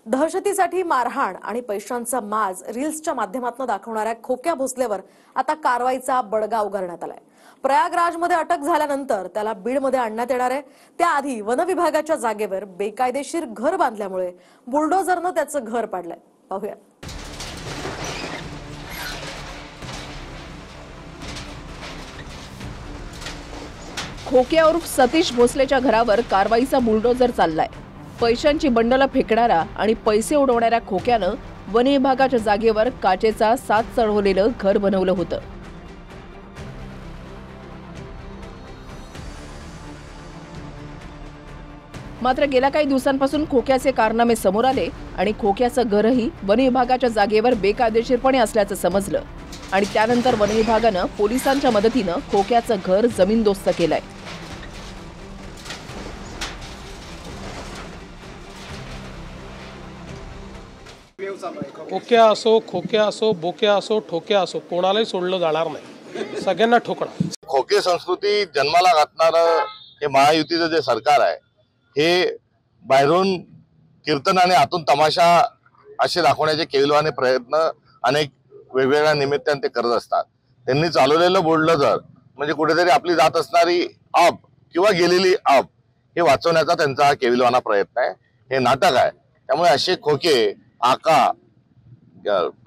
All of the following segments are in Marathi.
दहशतीसाठी मारहाण आणि पैशांचा माज रील्सच्या माध्यमातून दाखवणाऱ्या खोक्या भोसलेवर आता कारवाईचा बडगा उगारण्यात आलाय। प्रयागराजमध्ये अटक झाल्यानंतर त्याला बीडमध्ये आणण्यात येणार आहे। त्याआधी वन विभागाच्या जागेवर बेकायदेशीर घर बांधल्यामुळे बुलडोझरनं त्याचं घर पाडलंय। पाहूया। खोक्या उर्फ सतीश भोसलेच्या घरावर कारवाईचा बुलडोझर चाललाय। पैशांची बंडलं फेकणारा आणि पैसे उडवणाऱ्या खोक्यानं वन विभागाच्या जागेवर काचेचा सात चढवलेलं घर बनवलं होतं। मात्र गेल्या काही दिवसांपासून खोक्याचे कारनामे समोर आले आणि खोक्याचं घरही वन विभागाच्या जागेवर बेकायदेशीरपणे असल्याचं समजलं आणि त्यानंतर वन विभागानं पोलिसांच्या मदतीनं खोक्याचं घर जमीनदोस्त केलंय। खोक्या असो, खोक्या असो, बोक्या असो, ठोक्या असो, कोणालाही सोडलं जाणार नाही। सगळ्यांना ठोकणार। खोके संस्कृती जन्माला घालणारं हे महायुतीचं जे सरकार आहे हे बाहेरून कीर्तन आणि आतून तमाशा असे दाखवण्याचे केविलवाने प्रयत्न अनेक वेगवेगळ्या निमित्ताने ते करत असतात। त्यांनी चालवलेलं बुलडोझर म्हणजे कुठेतरी आपली जात असणारी आब किंवा गेलेली आब हे वाचवण्याचा त्यांचा केविलवाना प्रयत्न आहे। हे नाटक आहे। त्यामुळे असे खोके आका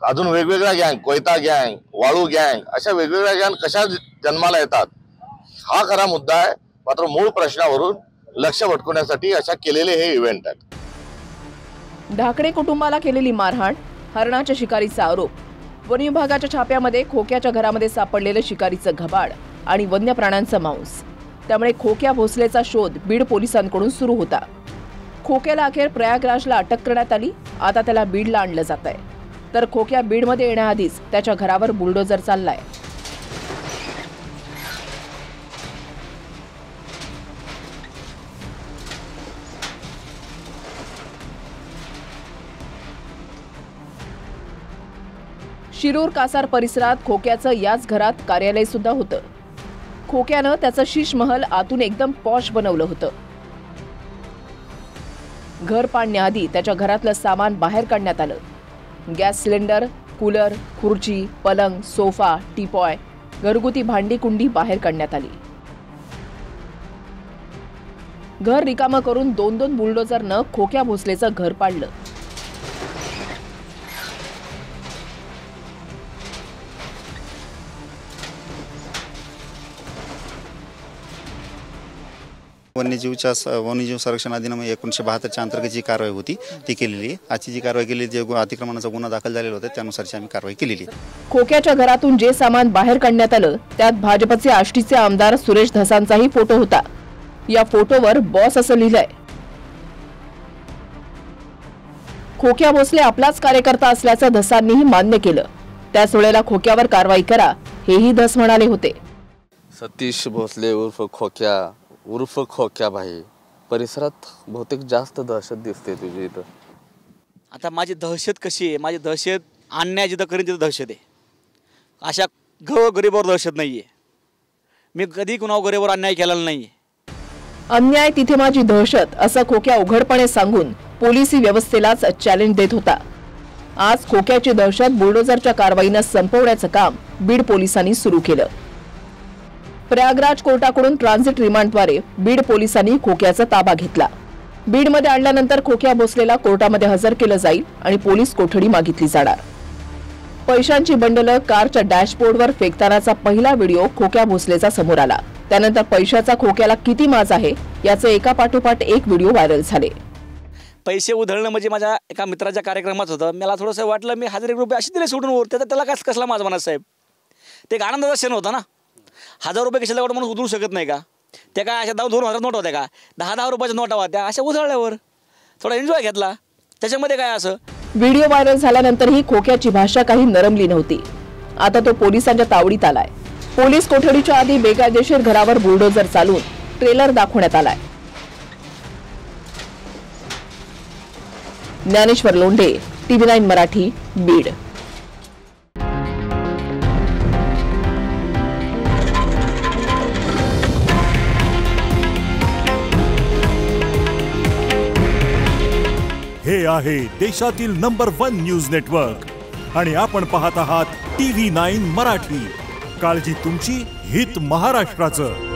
अजून वेगवेगळ्या गँग, कोयता गँग, वाळू गँग अशा वेगवेगळ्या गँग कशा जन्माला येतात हा खरा मुद्दा आहे। मात्र मूळ प्रश्नावरून लक्ष भटकवण्यासाठी अशा केलेले हे इव्हेंट आहेत। ढाकणे कुटुंबाला केलेली मारहाण, हरणाच्या शिकारीचा आरोप, वन विभागाच्या छाप्यामध्ये खोक्याच्या घरामध्ये सापडलेलं शिकारीचं घबाड आणि वन्य प्राण्यांचं मांस। त्यामुळे खोक्या भोसलेचा शोध बीड पोलिसांकडून सुरू होता। खोक्याला अखेर प्रयागराजला अटक करण्यात आली। आता त्याला बीडला आणलं जात आहे। तर खोक्या बीडमध्ये येण्याआधीच त्याच्या घरावर बुलडोझर चाललाय। शिरूर कासार परिसरात खोक्याचं याच घरात कार्यालय सुद्धा होतं। खोक्यानं त्याचं शीश महल आतून एकदम पॉश बनवलं होतं। घर पाडण्याआधी त्याच्या घरातलं सामान बाहेर काढण्यात आलं। गॅस सिलेंडर, कूलर, खुर्ची, पलंग, सोफा, टीपॉय, घरगुती भांडी कुंडी बाहेर काढण्यात आली। घर रिकामं करून दोन बुलडोझरनं खोक्या भोसलेचं घर पाडलं। वन्यजीव संरक्षण अधिनियम 1972च्या अंतर्गत जी कारवाई होती ती केलेली आहे। आजची जी कारवाई केली जे अतिक्रमणाचा गुन्हा दाखल झालेला होता त्यानुसारची आम्ही कारवाई केलेली आहे। खोक्याच्या घरातून जे सामान बाहेर काढण्यात आलं त्यात भाजपचे आष्टीचे आमदार सुरेश धसांचाही फोटो होता। या फोटोवर बॉस असं लिहिलंय। खोक्या भोसले आपलाच कार्यकर्ता असल्याचं धसांनीही मान्य केलं। त्याच वेळेला खोक्यावर कारवाई करा हेही धस म्हणाले होते। सतीश भोसले उर्फ खोक्या भाई परिसरात बहुतेक जास्त दहशत दिसते तुझी इथं। आता माझी दहशत कशी आहे? माझी दहशत अन्याय जिथं करीन तिथं दहशत आहे। अशा गरीबावर दहशत नाहीये। मी कधी कुणावर गरीबावर अन्याय केलेला नाहीये। अन्याय तिथे माझी दहशत असं खोक्या उघडपणे सांगून पोलिसी व्यवस्थेलाच चॅलेंज देत होता। आज खोक्याची दहशत बुलडोझरच्या कारवाईनं संपवण्याचं काम बीड पोलिसांनी सुरू केलं। प्रयागराज कोर्टाकडून ट्रान्झिट रिमांडद्वारे बीड पोलिसांनी खोक्याचा ताबा घेतला। बीडमध्ये आणल्यानंतर खोक्या भोसलेला कोर्टामध्ये हजर केलं जाईल आणि पोलीस कोठडी मागितली जाणार। पैशांची बंडलं कारच्या डॅशबोर्डवर फेकतानाचा पहिला व्हिडिओ खोक्या भोसलेचा समोर आला। त्यानंतर पैशाचा खोक्याला किती माज आहे याचे एकापाठोपाठ एक व्हिडिओ व्हायरल झाले। पैसे उधळणं म्हणजे माझ्या एका मित्राच्या कार्यक्रमात होतं। मला थोडंसं वाटलं मी 1000 रुपये अशी दिले सोडून वर त्याला कसला माझा मनात साहेब ते एक आनंदाचा क्षण होता ना। 1000 रुपये कशाला एवढं म्हणून उधळू शकत नाही का? त्या काय अशा 2,000 नोट होत्या का? 10 रुपयाच्या नोटा होत्या अशा उधळल्यावर थोडा एन्जॉय घेतला। त्याच्यामध्ये काय असं व्हिडिओ व्हायरल झाल्यानंतरही खोक्याची भाषा काही नरमली नव्हती। आता तो पोलिसांच्या तावडीत आलाय। पोलीस कोठडीच्या आधी बेकायदेशीर घरावर बुलडोझर चालून ट्रेलर दाखवण्यात आलाय। ज्ञानेश्वर लोंढे, TV9 मराठी, बीड। हे आहे देशातील नंबर 1 न्यूज नेटवर्क आणि आपण पाहत आहात TV9 मराठी. काळजी तुमची, हित महाराष्ट्राचं.